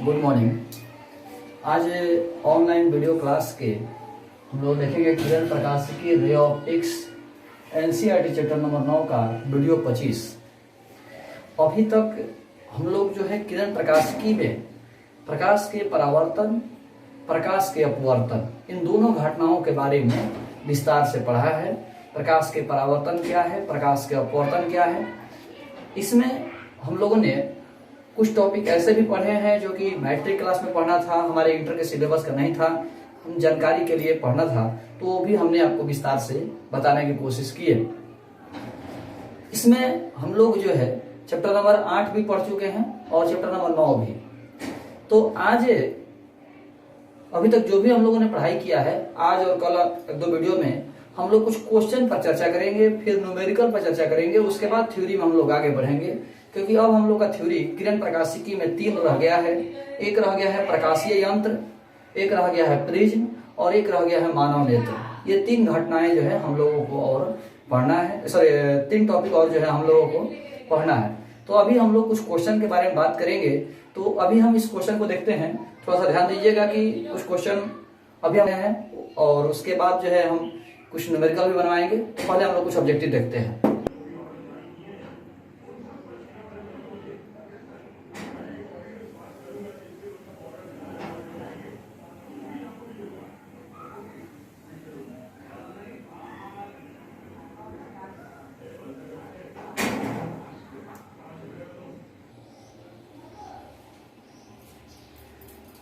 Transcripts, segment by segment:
Good morning. आज online video class के हम लोग देखेंगे किरण प्रकाश की ray of x NCERT chapter number 9 का वीडियो 25। अभी तक हम लोग जो है किरण प्रकाशिकी में प्रकाश के परावर्तन, प्रकाश के अपवर्तन, इन दोनों घटनाओं के बारे में विस्तार से पढ़ा है। प्रकाश के परावर्तन क्या है, प्रकाश के अपवर्तन क्या है। इसमें हम लोगों ने कुछ टॉपिक ऐसे भी पढ़े हैं जो कि मैट्रिक क्लास में पढ़ना था, हमारे इंटर के सिलेबस का नहीं था, हम जानकारी के लिए पढ़ना था, तो वो भी हमने आपको विस्तार से बताने की कोशिश की है। इसमें हम लोग जो है चैप्टर नंबर 8 भी पढ़ चुके हैं और चैप्टर नंबर 9 भी। तो आज अभी तक जो भी हम लोगों ने पढ़ाई किया है, आज और कल एक दो वीडियो में हम लोग कुछ क्वेश्चन पर चर्चा करेंगे, फिर न्यूमेरिकल पर चर्चा करेंगे, उसके बाद थ्योरी में हम लोग आगे बढ़ेंगे। क्योंकि अब हम लोग का थ्योरी किरण प्रकाशिकी में 3 रह गया है। एक रह गया है प्रकाशीय यंत्र, एक रह गया है प्रिज्म और एक रह गया है मानव नेत्र। ये 3 घटनाएं जो है हम लोगों को और पढ़ना है, सॉरी 3 टॉपिक और जो है हम लोगों को पढ़ना है। तो अभी हम लोग कुछ क्वेश्चन के बारे में बात करेंगे। तो अभी हम इस क्वेश्चन को देखते हैं, थोड़ा सा ध्यान दीजिएगा कि कुछ क्वेश्चन अभी हमें है और उसके बाद जो है हम कुछ न्यूमेरिकल भी बनवाएंगे। तो पहले हम लोग कुछ ऑब्जेक्टिव देखते हैं।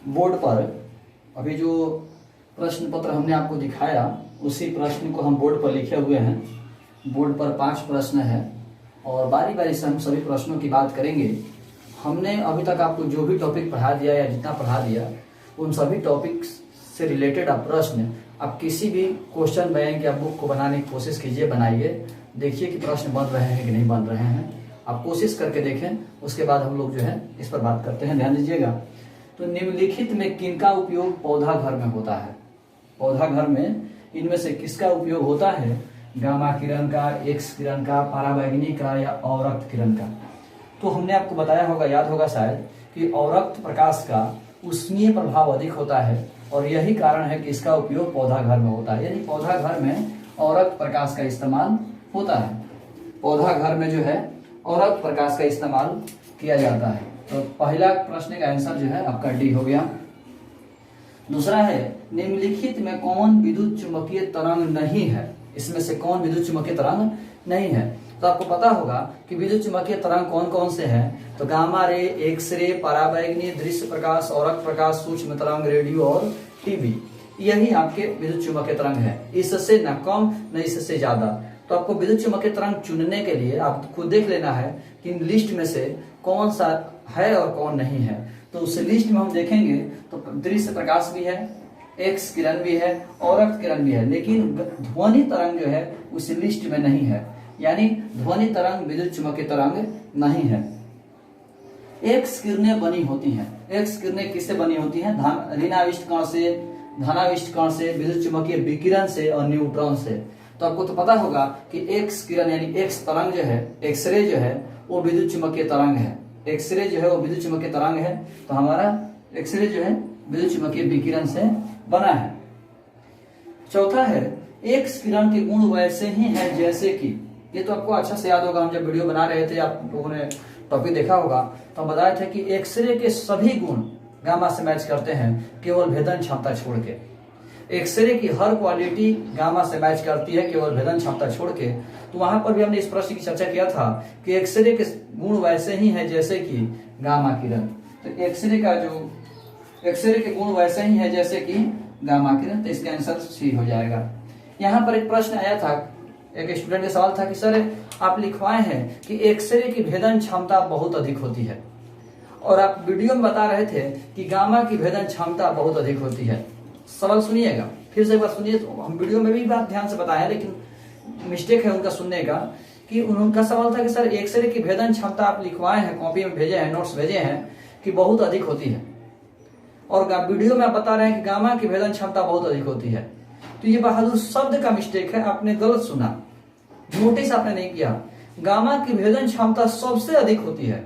बोर्ड पर अभी जो प्रश्न पत्र हमने आपको दिखाया, उसी प्रश्न को हम बोर्ड पर लिखे हुए हैं। बोर्ड पर 5 प्रश्न है और बारी बारी से हम सभी प्रश्नों की बात करेंगे। हमने अभी तक आपको जो भी टॉपिक पढ़ा दिया या जितना पढ़ा दिया, उन सभी टॉपिक से रिलेटेड आप प्रश्न, आप किसी भी क्वेश्चन बैंक या बुक को बनाने की कोशिश कीजिए, बनाइए, देखिए कि प्रश्न बन रहे हैं कि नहीं बन रहे हैं। आप कोशिश करके देखें, उसके बाद हम लोग जो है इस पर बात करते हैं। ध्यान दीजिएगा। तो निम्नलिखित में किनका उपयोग पौधा घर में होता है? पौधा घर में इनमें से किसका उपयोग होता है? गामा किरण का, एक्स किरण का, पराबैंगनी का या अवरक्त किरण का? तो हमने आपको बताया होगा, याद होगा शायद, कि अवरक्त प्रकाश का उष्मीय प्रभाव अधिक होता है और यही कारण है कि इसका उपयोग पौधा घर में होता है। यानी पौधा घर में अवरक्त प्रकाश का इस्तेमाल होता है। पौधा घर में जो है अवरक्त प्रकाश का इस्तेमाल किया जाता है। तो पहला प्रश्न का आंसर जो है आपका डी हो गया। दूसरा है, निम्नलिखित में कौन विद्युत चुंबकीय तरंग नहीं है? इसमें से कौन विद्युत चुंबकीय तरंग नहीं है? तो आपको पता होगा कि विद्युत चुंबकीय तरंग कौन कौन से हैं। तो गामा रे, एक्स रे, पराबैंगनी, दृश्य प्रकाश, अवरक्त प्रकाश, सूक्ष्म तरंग, रेडियो और टीवी, यही आपके विद्युत चुंबकीय तरंग है। इससे न कम न इससे ज्यादा। तो आपको विद्युत चुंबकीय तरंग चुनने के लिए आप खुद देख लेना है कि इन लिस्ट में से कौन सा है और कौन नहीं है। तो उस लिस्ट में हम देखेंगे तो दृश्य प्रकाश भी है, एक्स किरण भी है, अवरक्त किरण भी है, लेकिन ध्वनि तरंग जो है उस लिस्ट में नहीं है। यानी ध्वनि तरंग विद्युत चुंबकीय तरंग नहीं है। एक्स किरणें बनी होती हैं। एक्स किरणें किससे बनी होती हैं? ऋणाविष्ट कण से, धनाविष्ट कण से, विद्युत चुंबकीय विकिरण से और न्यूट्रॉन से। तो आपको तो पता होगा कि एक्स किरण यानी एक्स तरंग जो है, एक्सरे जो है वो विद्युत चुंबकीय तरंग है। एक्सरे जो है वो विद्युत चुंबकीय तरंग है। तो हमारा एक्सरे जो है विद्युत चुंबकीय विकिरण से बना है। चौथा है, एक्स किरण के गुण वैसे ही हैं जैसे कि, ये तो आपको अच्छा से याद होगा, हम जब वीडियो बना रहे थे, आप लोगों ने टॉपिक देखा होगा, तो हम बताए थे कि एक्सरे के सभी गुण गामा से मैच करते हैं, केवल भेदन क्षमता छोड़ के। एक्सरे की हर क्वालिटी गामा से मैच करती है, केवल भेदन क्षमता छोड़ के। तो वहां पर भी हमने इस प्रश्न की चर्चा किया था कि एक्सरे के गुण वैसे ही हैं जैसे कि गामा किरण। तो एक्सरे के गुण वैसे ही है जैसे कि गामा किरण। तो इसका आंसर सी हो जाएगा। यहाँ पर एक प्रश्न आया था, एक स्टूडेंट का सवाल था कि सर आप लिखवाए हैं कि एक्सरे की भेदन क्षमता बहुत अधिक होती है और आप वीडियो में बता रहे थे कि गामा की भेदन क्षमता बहुत अधिक होती है। सवाल सुनिएगा, फिर से एक बार सुनिए। तो हम वीडियो में भी बात ध्यान से बताए, लेकिन मिस्टेक है उनका सुनने का, कि उनका सवाल था कि सर एक्सरे की भेदन क्षमता आप लिखवाए हैं, कॉपी में भेजे हैं, नोट्स भेजे हैं कि बहुत अधिक होती है, और वीडियो में आप बता रहे हैं कि गामा की भेदन क्षमता बहुत अधिक होती है। तो ये बहादुर शब्द का मिस्टेक है, आपने गलत सुना, नोटिस आपने नहीं किया। गामा की भेदन क्षमता सबसे अधिक होती है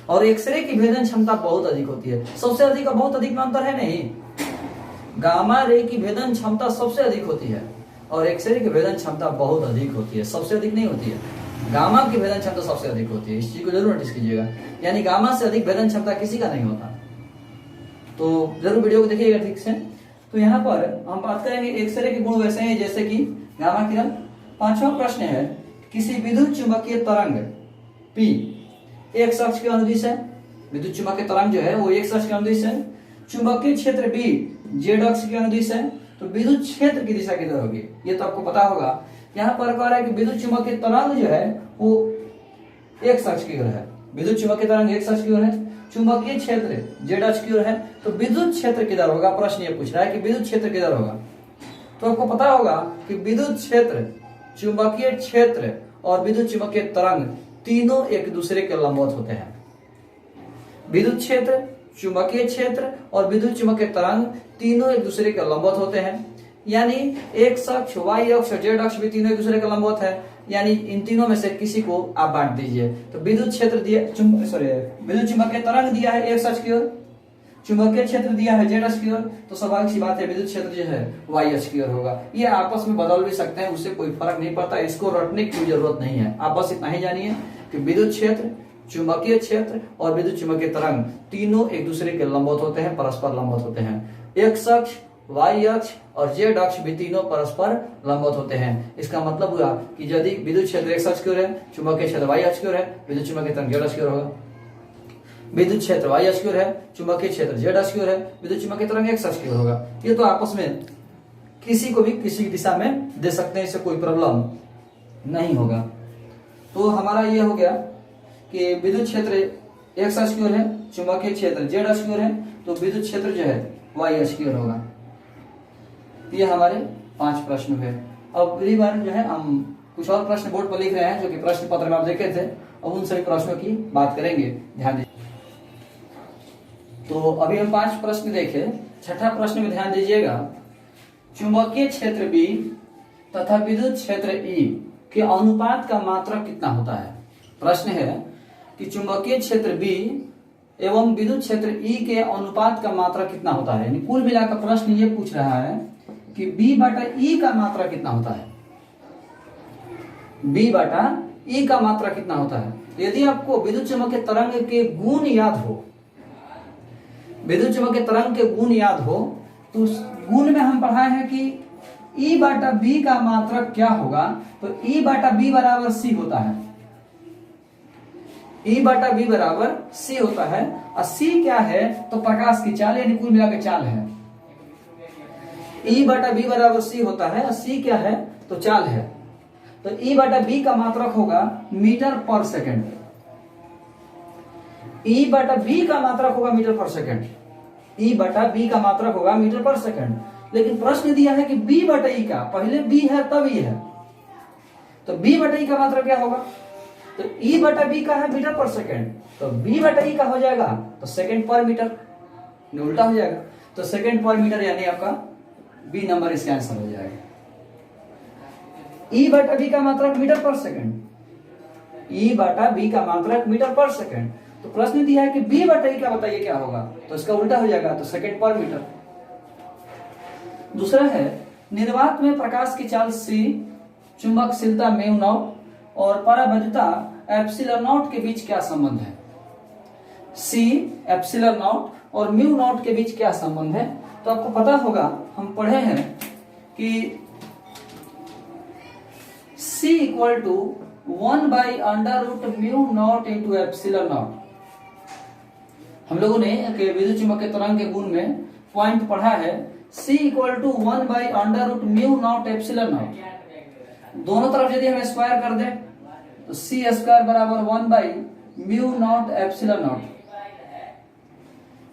और एक्सरे की भेदन क्षमता बहुत अधिक होती है। सबसे अधिक और बहुत अधिक में अंतर है नहीं, गामा रे की भेदन क्षमता सबसे अधिक होती है और एक्सरे की भेदन क्षमता बहुत अधिक होती है, सबसे अधिक नहीं होती है। गामा की भेदन क्षमता सबसे अधिक होती है, इस चीज को जरूर नोटिस कीजिएगा। यानी गामा से अधिक भेदन क्षमता किसी का नहीं होता। तो जरूर वीडियो को देखिएगा ठीक से। तो यहाँ पर हम बात करेंगे एक्सरे के गुण वैसे हैं जैसे कि गामा किरण। पांचवा प्रश्न है, किसी विद्युत चुंबकीय तरंग P एक अक्ष के अनुदिश है। विद्युत चुंबकीय तरंग जो है वो एक अक्ष के अनुदिश है। चुंबकीय क्षेत्र B जेड अक्ष के अनुदिश है। तो विद्युत क्षेत्र की दिशा किधर होगी, ये तो आपको पता होगा। यहाँ पर कह रहा है कि विद्युत चुंबकीय तरंग जो है वो एक अक्ष की ओर है। विद्युत चुंबकीय तरंग एक अक्ष की ओर है, चुंबकीय क्षेत्र जेड अक्ष की ओर है। तो विद्युत क्षेत्र किधर होगा, प्रश्न ये पूछ रहा है कि विद्युत क्षेत्र किधर होगा। तो आपको पता होगा कि विद्युत क्षेत्र, चुंबकीय क्षेत्र और विद्युत चुंबकीय तरंग तीनों एक दूसरे के लंबवत होते हैं। विद्युत क्षेत्र, चुंबकीय क्षेत्र और विद्युत चुंबकीय तरंग तीनों एक दूसरे के लंबवत होते हैं। यानी एक्स अक्ष, वाई अक्ष और जेड अक्ष भी तीनों एक दूसरे के लंबवत है। यानी इन तीनों में से किसी को आप बांट दीजिए। तो विद्युत क्षेत्र दिया, विद्युत चुंबकीय तरंग दिया है एक्स अक्ष की ओर, चुंबकीय क्षेत्र दिया है जेड अक्ष की ओर। तो स्वाभाविक सी बात है विद्युत क्षेत्र जो है वाई अक्ष की ओर होगा। ये आपस में बदल भी सकते हैं, उससे कोई फर्क नहीं पड़ता, इसको रटने की जरूरत नहीं है। आप बस इतना ही जानिए कि विद्युत क्षेत्र, चुंबकीय क्षेत्र और विद्युत चुंबकीय तरंग तीनों एक दूसरे के लंबवत होते हैं, परस्पर लंबवत होते हैं। एक्स अक्ष, वाई अक्ष और जेड अक्ष भी तीनों परस्पर लंबवत होते हैं। इसका मतलब हुआ कि यदि विद्युत क्षेत्र एक्स अक्ष की ओर है, चुंबकीय क्षेत्र वाई अक्ष की ओर है, विद्युत चुंबकीय तरंग जेड अक्ष की ओर होगा। विद्युत क्षेत्र वाई अक्ष की ओर है, चुंबकीय क्षेत्र जेड अक्ष की ओर है, विद्युत चुंबकीय तरंग एक्स अक्ष की ओर होगा। ये तो आपस में किसी को भी किसी दिशा में दे सकते हैं, इससे कोई प्रॉब्लम नहीं होगा। तो हमारा ये हो गया कि विद्युत क्षेत्र एक्स अक्ष की ओर है, चुंबकीय क्षेत्र जेड अक्ष की ओर है, तो विद्युत क्षेत्र जो है वाई अक्ष की ओर होगा। ये हमारे 5 प्रश्न हुए। अब अगली बार जो है हम कुछ और प्रश्न बोर्ड पर लिख रहे हैं जो कि प्रश्न पत्र में आप देखे थे, और उन सभी प्रश्नों की बात करेंगे, ध्यान दीजिए। तो अभी हम 5 प्रश्न देखे। छठा प्रश्न में ध्यान दीजिएगा, चुंबकीय क्षेत्र B तथा विद्युत क्षेत्र E के अनुपात का मात्रक कितना होता है। प्रश्न है कि चुंबकीय क्षेत्र B एवं विद्युत क्षेत्र E के अनुपात का मात्रक कितना होता है। यानी कुल मिलाकर प्रश्न ये पूछ रहा है कि B बटा E का मात्रक कितना होता है। B बटा E का मात्रक कितना होता है। यदि आपको विद्युत चुंबकीय तरंग के गुण याद हो, विद्युत चुंबकीय तरंग के गुण याद हो, तो उस गुण में हम पढ़ाए हैं कि E बटा B का मात्रक क्या होगा। तो E बटा B बराबर C होता है। E बटा B बराबर C होता है। और C क्या है, तो प्रकाश की चाल, यानी कुल मिलाकर चाल है। E बटा B बराबर C होता है और C क्या है, तो चाल है। तो E बटा B का मात्रक होगा मीटर पर सेकंड। E बटा B का मात्रक होगा मीटर पर सेकंड। E बटा B का मात्रक होगा मीटर पर सेकंड। लेकिन प्रश्न दिया है कि B बटा E का, पहले B है तब E है, तो B बटा E का मात्रक क्या होगा। तो E बटा B का है मीटर पर सेकंड, तो B बटा E का हो जाएगा तो सेकंड पर मीटर, उल्टा हो जाएगा। तो सेकंड पर मीटर यानी आपका B नंबर इसका आंसर हो जाएगा। E बटा B का मात्रक मीटर पर सेकंड, E बटा B का मात्रक मीटर पर सेकंड। तो प्रश्न दिया है कि B बटा E का बताइए क्या होगा, तो इसका उल्टा हो जाएगा, तो सेकंड पर मीटर। दूसरा है, निर्वात में प्रकाश की चाल C, चुंबकशीलता म्यू नॉट और परावैद्युता एप्सिलॉन नॉट के बीच क्या संबंध है। C, एप्सिलॉन नॉट और म्यू नॉट के बीच क्या संबंध है। तो आपको पता होगा, हम पढ़े हैं कि C equal to 1 by under root mu not into epsilon not. हम लोगों ने विद्युत चुंबकीय तरंग के गुण में पॉइंट पढ़ा है, C equal to 1 by under root mu not epsilon not. दोनों तरफ यदि हम स्क्वायर कर दें तो C स्क्वायर बराबर 1 by mu not epsilon not,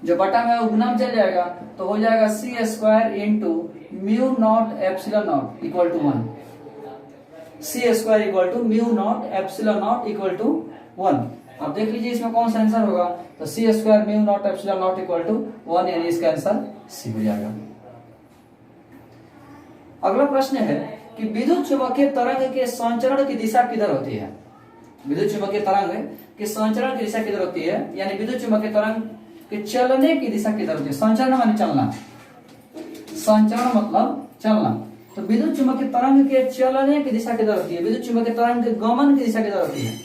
जो बटा में गुना चल जाएगा तो हो जाएगा C square into mu not epsilon not equal to 1। C square equal to mu not epsilon not equal to 1। अब देख लीजिए इसमें कौन सा आंसर होगा। तो C square mu not epsilon not equal to 1, यानी इसका आंसर C हो जाएगा। अगला प्रश्न है कि विद्युत चुंबकीय तरंग के संचरण की दिशा किधर होती है। विद्युत चुंबकीय तरंग के संचरण की दिशा किधर होती है, यानी विद्युत चुंबकीय तरंग के चलने की दिशा किधर होती है। संचरण माने चलना, संचरण मतलब चलना। तो विद्युत चुंबकीय तरंग के चलने की दिशा किधर होती है, विद्युत चुंबकीय तरंग के गमन की दिशा किधर होती है।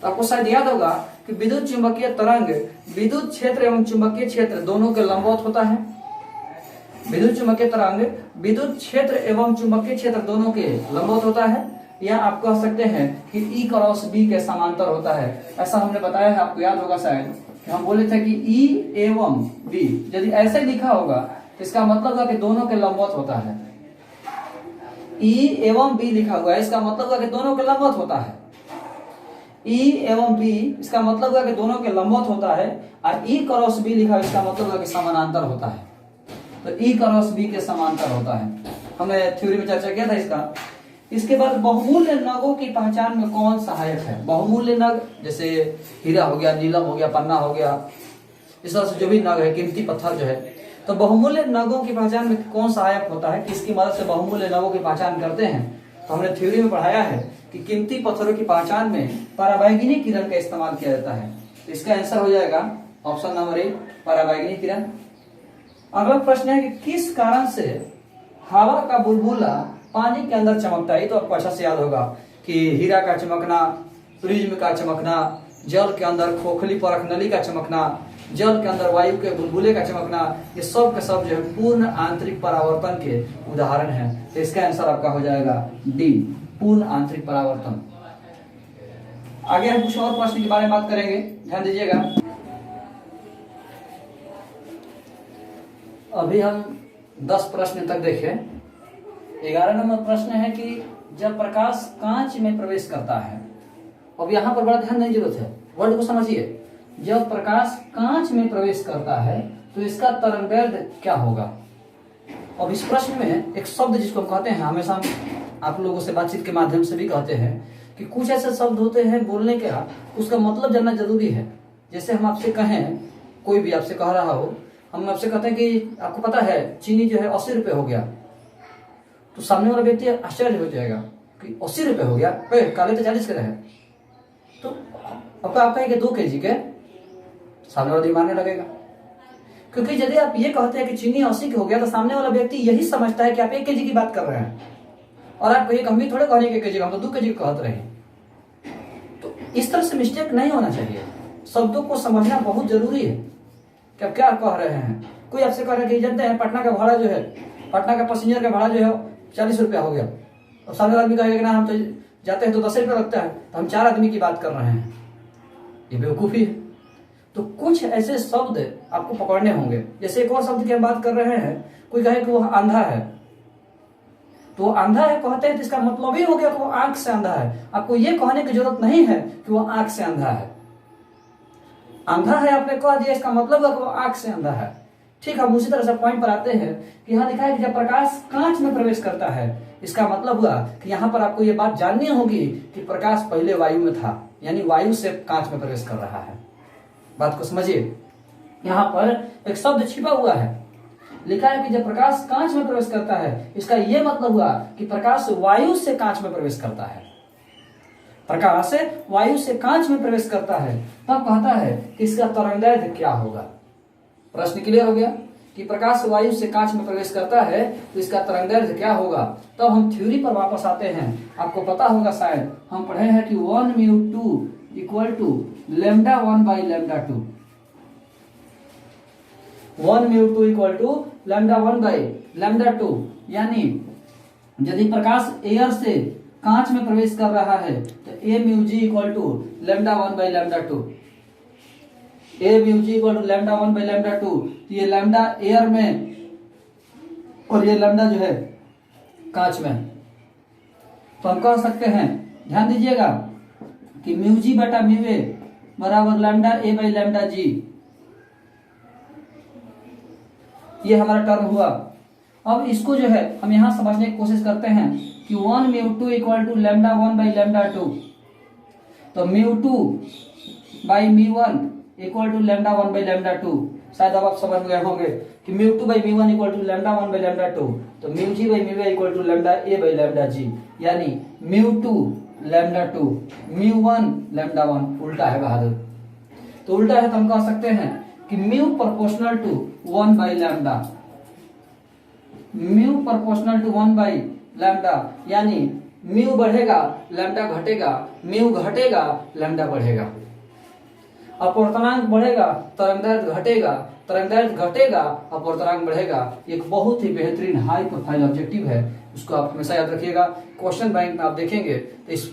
तो आपको शायद याद होगा कि विद्युत चुंबकीय तरंग विद्युत क्षेत्र एवं चुंबकीय क्षेत्र दोनों के लंबवत होता है। विद्युत चुंबकीय तरंग विद्युत क्षेत्र एवं चुंबकीय क्षेत्र दोनों के लंबवत होता है, या आप कह सकते हैं कि E क्रॉस B के समांतर होता है। ऐसा हमने बताया है, आपको याद होगा शायद कि हम बोले थे कि E एवं B यदि ऐसे लिखा होगा तो इसका मतलब है कि दोनों के लंबवत होता है। E एवं B लिखा हुआ है, इसका मतलब है कि दोनों के लंबवत होता है। E एवं B इसका मतलब है कि दोनों के लंबवत होता है, और E क्रॉस B लिखा है इसका मतलब है कि समानांतर होता है। तो E क्रॉस B के समांतर होता है, हमने थ्योरी में चर्चा किया था इसका। इसके बाद बहुमूल्य नगों की पहचान में कौन सहायक है। बहुमूल्य नग जैसे हीरा हो गया, नीलम हो गया, पन्ना हो गया, इस तरह से जो भी नग है, कीमती पत्थर जो है, तो बहुमूल्य नगों की पहचान में कौन सहायक होता है, किसकी मदद से बहुमूल्य नगों की पहचान करते हैं। तो हमने थ्योरी में पढ़ाया है कि कीमती पत्थरों की पहचान में पराबैंगनी किरण का इस्तेमाल किया जाता है। तो इसका आंसर हो जाएगा ऑप्शन नंबर ए, पराबैंगनी किरण। अगला प्रश्न है कि किस कारण से हवा का बुलबुला पानी के अंदर चमकता है। ये तो आपको अच्छा से याद होगा कि हीरा का चमकना, प्रिज्म का चमकना, जल के अंदर खोखली परख नली का चमकना, जल के अंदर वायु के बुलबुले का चमकना, ये सब के सब जो है पूर्ण आंतरिक परावर्तन के उदाहरण है। तो इसका आंसर आपका हो जाएगा डी, पूर्ण आंतरिक परावर्तन। आगे हम कुछ और प्रश्न के बारे में बात करेंगे, ध्यान दीजिएगा। अभी हम 10 प्रश्न तक देखें। 11 नंबर प्रश्न है कि जब प्रकाश कांच में प्रवेश करता है, अब यहाँ पर बड़ा ध्यान देने की जरूरत है, वर्ड को समझिए। जब प्रकाश कांच में प्रवेश करता है तो इसका तरंगदैर्ध्य क्या होगा। अब इस प्रश्न में एक शब्द जिसको हम कहते हैं, हमेशा आप लोगों से बातचीत के माध्यम से भी कहते हैं कि कुछ ऐसे शब्द होते हैं बोलने के उसका मतलब जानना जरूरी है। जैसे हम आपसे कहें, कोई भी आपसे कह रहा हो, हम आपसे कहते हैं कि आपको पता है चीनी जो है 80 रुपए हो गया, तो सामने वाला व्यक्ति आश्चर्य हो जाएगा कि 80 रुपए हो गया, काले तो 40 के रहे। तो अब आप कहेंगे 2 kg के, सामने वाला मानने लगेगा। क्योंकि यदि आप ये कहते हैं कि चीनी 80 की हो गया, तो सामने वाला व्यक्ति यही समझता है कि आप 1 kg की बात कर रहे हैं, और आप कहिए हम भी थोड़े कहने के 1 kg, हम तो 2 kg कहते रहे। तो इस तरह से मिस्टेक नहीं होना चाहिए, शब्दों को समझना बहुत जरूरी है कि आप क्या कह रहे हैं। कोई आपसे कह रहा है कि जानते हैं पटना का भाड़ा जो है, पटना का पैसेंजर का भाड़ा जो है 40 रुपया हो गया, और सामने आदमी कहेगा कि ना हम तो जाते हैं तो 10 रुपया लगता है, तो हम 4 आदमी की बात कर रहे हैं, ये बेवकूफी है। तो कुछ ऐसे शब्द आपको पकड़ने होंगे। जैसे एक और शब्द की हम बात कर रहे हैं, कोई कहे कि वो अंधा है, तो अंधा है कहते हैं तो इसका मतलब ही हो गया कि वो आंख से अंधा है। आपको ये कहने की जरूरत नहीं है कि वो आंख से अंधा है। अंधा है आपने कह दिया, इसका मतलब है कि वो आंख से अंधा है। ठीक है, हम उसी तरह से पॉइंट पर आते हैं कि यहाँ लिखा है कि जब प्रकाश कांच में प्रवेश करता है, इसका मतलब हुआ कि यहाँ पर आपको ये बात जाननी होगी कि प्रकाश पहले वायु में था, यानी वायु से कांच में प्रवेश कर रहा है। बात को समझिए, यहाँ पर एक शब्द छिपा हुआ है, लिखा है कि जब प्रकाश कांच में प्रवेश करता है, इसका यह मतलब हुआ कि प्रकाश वायु से कांच में प्रवेश करता है। प्रकाश वायु से कांच में प्रवेश करता है, तब कहता है कि इसका तरंगदैर्ध्य क्या होगा। प्रश्न क्लियर हो गया कि प्रकाश वायु से कांच में प्रवेश करता है तो इसका तरंगदैर्ध्य क्या होगा। तब हम थ्योरी पर वापस आते हैं। आपको पता होगा शायद हम पढ़े हैं कि 1μ2 इक्वल टू λ1/λ2, 1μ2 इक्वल टू λ1/λ2, यानी यदि प्रकाश एयर से कांच में प्रवेश कर रहा है तो aμg equal to λ1/λ2, aμg equal to λ1/λ2। ये लैम्डा एयर में और ये लैम्डा जो है कांच में, तो हम कह सकते हैं, ध्यान दीजिएगा कि μg बटा μa बराबर λa/λg, ये हमारा टर्म हुआ। अब इसको जो है हम यहां समझने की कोशिश करते हैं कि 1μ2 इक्वल टू λ1/λ2, तो μ2/μ1 इक्वल टू λ1/λ2। शायद अब आप समझ गए होंगे कि μ2/μ1 इक्वल टू λ1/λ2, तो μg/μa इक्वल टू λa/λg, यानी μ2 लैम्डा 2, म्यू 1 लैम्डा 1, उल्टा है बहादुर। तो उल्टा है तो हम कह सकते हैं कि mu proportional to 1 by lambda, mu proportional to 1 by lambda, यानी म्यू बढ़ेगा लैम्डा घटेगा, म्यू घटेगा लैम्डा बढ़ेगा। अपवर्तनांक बढ़ेगा तरंगदैर्घ्य घटेगा, तरंगदैर्घ्य घटेगा अपवर्तनांक बढ़ेगा। एक बहुत ही बेहतरीन हाई प्रोफाइल ऑब्जेक्टिव है, उसको आप हमेशा याद रखिएगा। क्वेश्चन बैंक में आप देखेंगे तो इस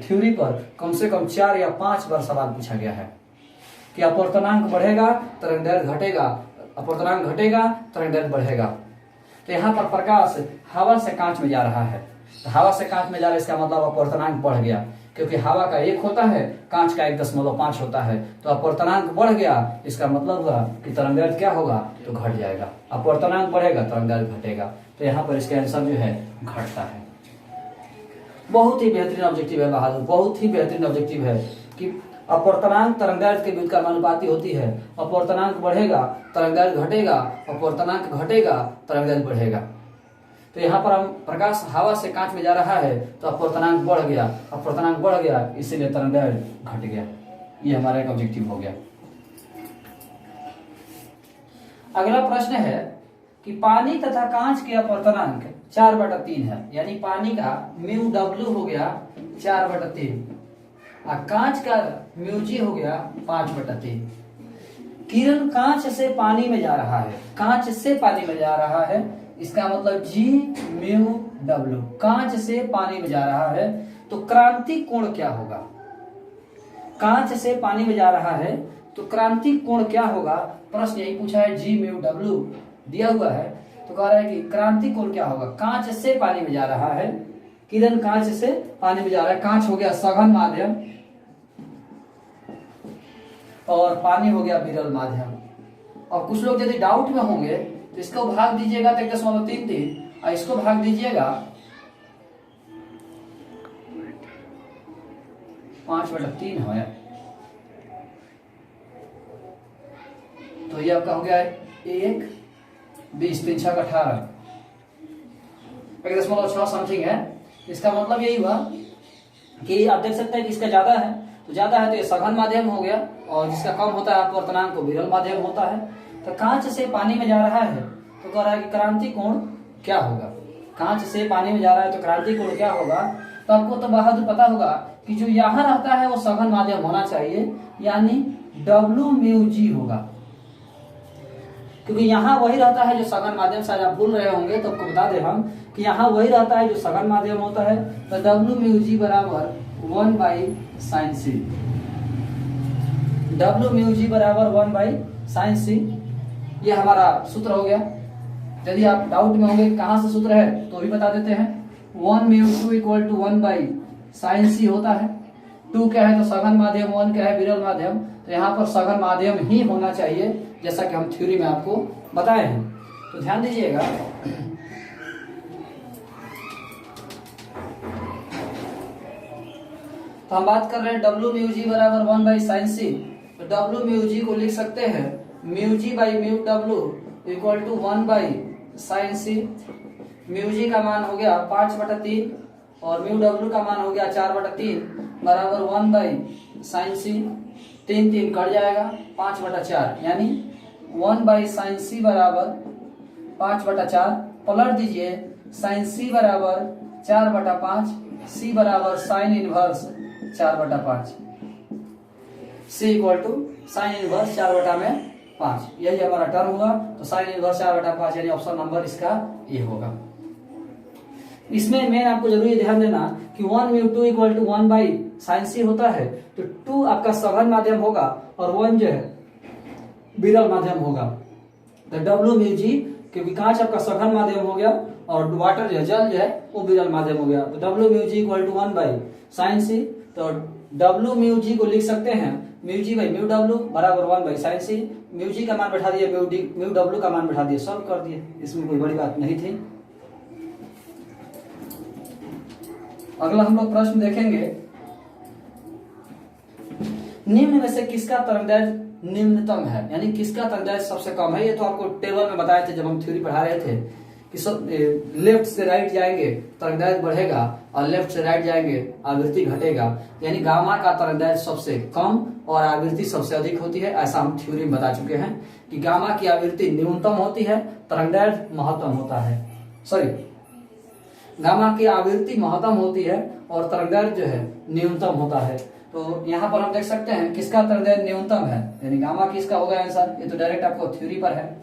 थ्योरी पर कम से कम 4 या 5 बार सवाल पूछा गया है कि अपवर्तनांक बढ़ेगा तरंगदैर्घ्य घटेगा, अपवर्तनांक घटेगा तरंगदैर्घ्य बढ़ेगा। तो यहाँ पर प्रकाश हवा से कांच में जा रहा है, तो हवा से कांच में जा रहा है इसका मतलब अपवर्तनांक बढ़ गया, क्योंकि हवा का 1 होता है, कांच का 1.5 होता है, तो अपवर्तनांक बढ़ गया, इसका मतलब हुआ कि तरंगदैर्घ्य क्या होगा, तो घट जाएगा। अपवर्तनांक बढ़ेगा तरंगदैर्घ्य घटेगा, तो यहाँ पर इसका आंसर जो है घटता है। बहुत ही बेहतरीन ऑब्जेक्टिव है बहादुर, बहुत ही बेहतरीन ऑब्जेक्टिव है कि अपवर्तनांक तरंगदैर्घ्य के व्युत्क्रम अनुपाती होती है। अपवर्तनांक बढ़ेगा तरंगदैर्घ्य घटेगा, अपवर्तनांक घटेगा तरंगदैर्घ्य बढ़ेगा। तो यहाँ पर हम प्रकाश हवा से कांच में जा रहा है तो अपवर्तनांक बढ़ गया, अपवर्तनांक बढ़ गया इसीलिए तरंगदैर्घ्य घट गया। ये हमारा एक ऑब्जेक्टिव हो गया। अगला प्रश्न है कि पानी तथा कांच के अपवर्तनांक 4/3 है, यानी पानी का म्यू डब्ल्यू हो गया 4/3 और कांच का म्यू जी हो गया 5/3। किरण कांच से पानी में जा रहा है, कांच से पानी में जा रहा है, इसका मतलब जी म्यू डब्ल्यू, कांच से पानी में जा रहा है, तो क्रांति कोण क्या होगा। कांच से पानी में जा रहा है तो क्रांति कोण क्या होगा, प्रश्न यही पूछा है, जी म्यू डब्ल्यू दिया हुआ है, तो कह रहा है कि क्रांति कोण क्या होगा। कांच से पानी में जा रहा है, किरण कांच से पानी में जा रहा है, कांच हो गया सघन माध्यम और पानी हो गया विरल माध्यम। और कुछ लोग यदि डाउट में होंगे तो इसको भाग दीजिएगा तो 1.33 और इसको भाग दीजिएगा 5/3 है, तो ये आपका हो गया 1, 20, 3 6 18, 1.6 समथिंग है। इसका मतलब यही हुआ कि आप देख सकते हैं कि इसका ज्यादा है, तो ज्यादा है तो ये सघन माध्यम हो गया, और जिसका कम होता है अपवर्तनांक तो विरल माध्यम होता है। तो कांच से पानी में जा रहा है तो कह रहा है कि क्रांति कोण क्या होगा। कांच से पानी में जा रहा है तो क्रांति कोण क्या होगा, तो आपको तो बहादुर पता होगा कि जो यहाँ रहता है वो सघन माध्यम होना चाहिए, यानी डब्ल्यू म्यू जी होगा, क्योंकि यहाँ वही रहता है जो सघन माध्यम। शायद आप भूल रहे होंगे तो आपको बता दें हम कि यहाँ वही रहता है जो सघन माध्यम होता है, तो डब्ल्यू म्यू जी बराबर 1/sin(c), डब्ल्यू म्यू जी बराबर 1/sin(c), ये हमारा सूत्र हो गया। यदि आप डाउट में होंगे कहां से सूत्र है तो भी बता देते हैं, 1 म्यू 2 इक्वल टू 1/sin(c) होता है। 2 क्या है तो सघन माध्यम, 1 क्या है विरल माध्यम, तो यहाँ पर सघन माध्यम ही होना चाहिए, जैसा कि हम थ्योरी में आपको बताए हैं। तो ध्यान दीजिएगा, तो हम बात कर रहे हैं डब्ल्यू म्यू जी बराबर 1/sin(c), तो डब्ल्यू म्यू जी को लिख सकते हैं mu G by mu W equal to 1/sin(c). Mu G का मान हो गया 5/3 और म्यू डब्ल्यू का मान हो गया 4/3 बराबर 1/sin(c). 3 कट जाएगा 5/4, यानी 1/sin(c) बराबर 5/4। पलट दीजिए, sin(c) बराबर 4/5, c बराबर sine inverse 4/5, c equal to sine inverse 4/5, यही हमारा टर्म हुआ। तो साइन इनवर्स 4/5 यानी ऑप्शन नंबर इसका ए होगा। इसमें मेन आपको जरूरी ध्यान देना कि 1 म्यू 2 इक्वल टू 1/sin(c) होता है, तो 2 आपका सघन माध्यम होगा और 1 जो है विरल माध्यम होगा। तो डब्ल्यू म्यू जी, क्योंकि कांच आपका सघन माध्यम हो गया और वाटर जो है जल जो है वो विरल माध्यम हो गया, तो W mu G equal to 1/sin(c). तो डब्ल्यू म्यू जी को लिख सकते हैं mu G by mu W बराबर 1/sin(c). म्यू जी का मान बैठा दिए, म्यू डब्ल्यू का मान बैठा दिए, सॉल्व कर दिए, इसमें कोई बड़ी बात नहीं थी। अगला हम लोग प्रश्न देखेंगे, निम्न में से किसका तरंगदैर्घ्य निम्नतम है, यानी किसका तरंगदैर्घ्य सबसे कम है। ये तो आपको टेबल में बताए थे जब हम थ्योरी पढ़ा रहे थे कि सब लेफ्ट से राइट जाएंगे तरंगदैर्घ्य बढ़ेगा और लेफ्ट से राइट जाएंगे आवृत्ति घटेगा। यानी गामा का तरंगदैर्घ्य सबसे कम और आवृत्ति सबसे अधिक होती है। ऐसा हम थ्योरी में बता चुके हैं कि गामा की आवृत्ति न्यूनतम होती है, तरंगदैर्घ्य महत्तम होता है। गामा की आवृत्ति महत्तम होती है और तरंगदैर्घ्य जो है न्यूनतम होता है। तो यहाँ पर हम देख सकते हैं किसका तरंगदैर्घ्य न्यूनतम है, यानी गामा किसका होगा आंसर। ये तो डायरेक्ट आपको थ्योरी पर है।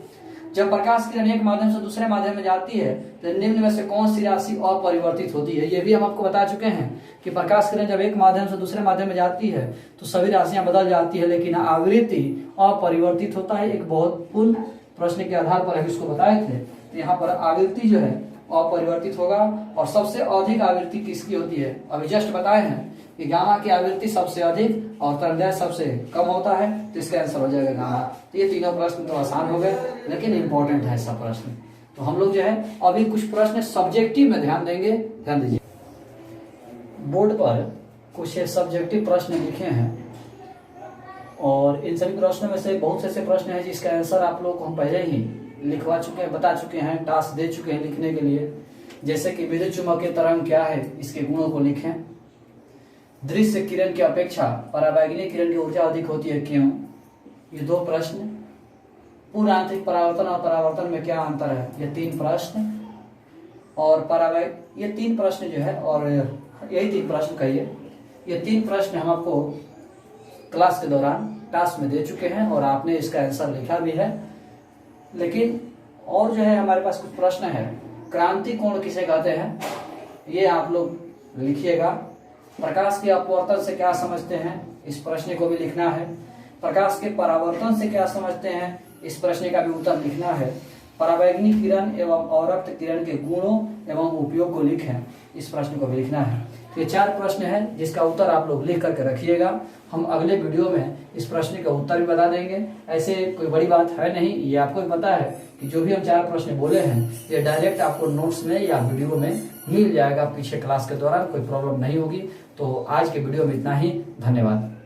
जब प्रकाश किरण एक माध्यम से दूसरे माध्यम में जाती है तो निम्न में से कौन सी राशि अपरिवर्तित होती है। ये भी हम आपको बता चुके हैं कि प्रकाश किरण जब एक माध्यम से दूसरे माध्यम में जाती है तो सभी राशियां बदल जाती है, लेकिन आवृत्ति अपरिवर्तित होता है। एक बहुत पूर्ण प्रश्न के आधार पर हम इसको बताए थे। तो यहाँ पर आवृत्ति जो है अपरिवर्तित होगा और सबसे अधिक आवृत्ति किसकी होती है, अभी जस्ट बताए हैं कि गामा की आवृत्ति सबसे अधिक और तरंगदैर्घ्य सबसे कम होता है, तो इसका आंसर हो जाएगा गामा। तो ये तीनों प्रश्न तो आसान हो गए, लेकिन इंपॉर्टेंट है सब प्रश्न। तो हम लोग जो है अभी कुछ प्रश्न सब्जेक्टिव में ध्यान देंगे। ध्यान दीजिए, बोर्ड पर कुछ सब्जेक्टिव प्रश्न लिखे हैं और इन सभी प्रश्नों में से बहुत से ऐसे प्रश्न हैं जिसका आंसर आप लोग को हम पहले ही लिखवा चुके हैं, बता चुके हैं, टास्क दे चुके हैं लिखने के लिए। जैसे कि विद्युत चुम्बकीय तरंग क्या है, इसके गुणों को लिखें। दृश्य किरण की अपेक्षा पराबैंगनी किरण की ऊर्जा अधिक होती है, क्यों। ये दो प्रश्न। पूर्ण आंतरिक परावर्तन और परावर्तन में क्या अंतर है, ये तीन प्रश्न। और ये तीन प्रश्न जो है, और यही तीन प्रश्न कहिए, ये तीन प्रश्न हम आपको क्लास के दौरान टास्क में दे चुके हैं और आपने इसका आंसर लिखा भी है। लेकिन और जो है हमारे पास कुछ प्रश्न है। क्रांति कोण किसे कहते हैं, ये आप लोग लिखिएगा। प्रकाश के अपवर्तन से क्या समझते हैं, इस प्रश्न को भी लिखना है। प्रकाश के परावर्तन से क्या समझते हैं, इस प्रश्न का भी उत्तर लिखना है। पराबैंगनी किरण एवं अवरक्त किरण के गुणों एवं उपयोग को लिखें, इस प्रश्न को भी लिखना है। ये चार प्रश्न है जिसका उत्तर आप लोग लिख करके रखिएगा। हम अगले वीडियो में इस प्रश्न का उत्तर भी बता देंगे। ऐसे कोई बड़ी बात है नहीं, ये आपको भी पता है कि जो भी हम चार प्रश्न बोले हैं ये डायरेक्ट आपको नोट्स में या वीडियो में मिल जाएगा। पीछे क्लास के दौरान कोई प्रॉब्लम नहीं होगी। तो आज के वीडियो में इतना ही, धन्यवाद।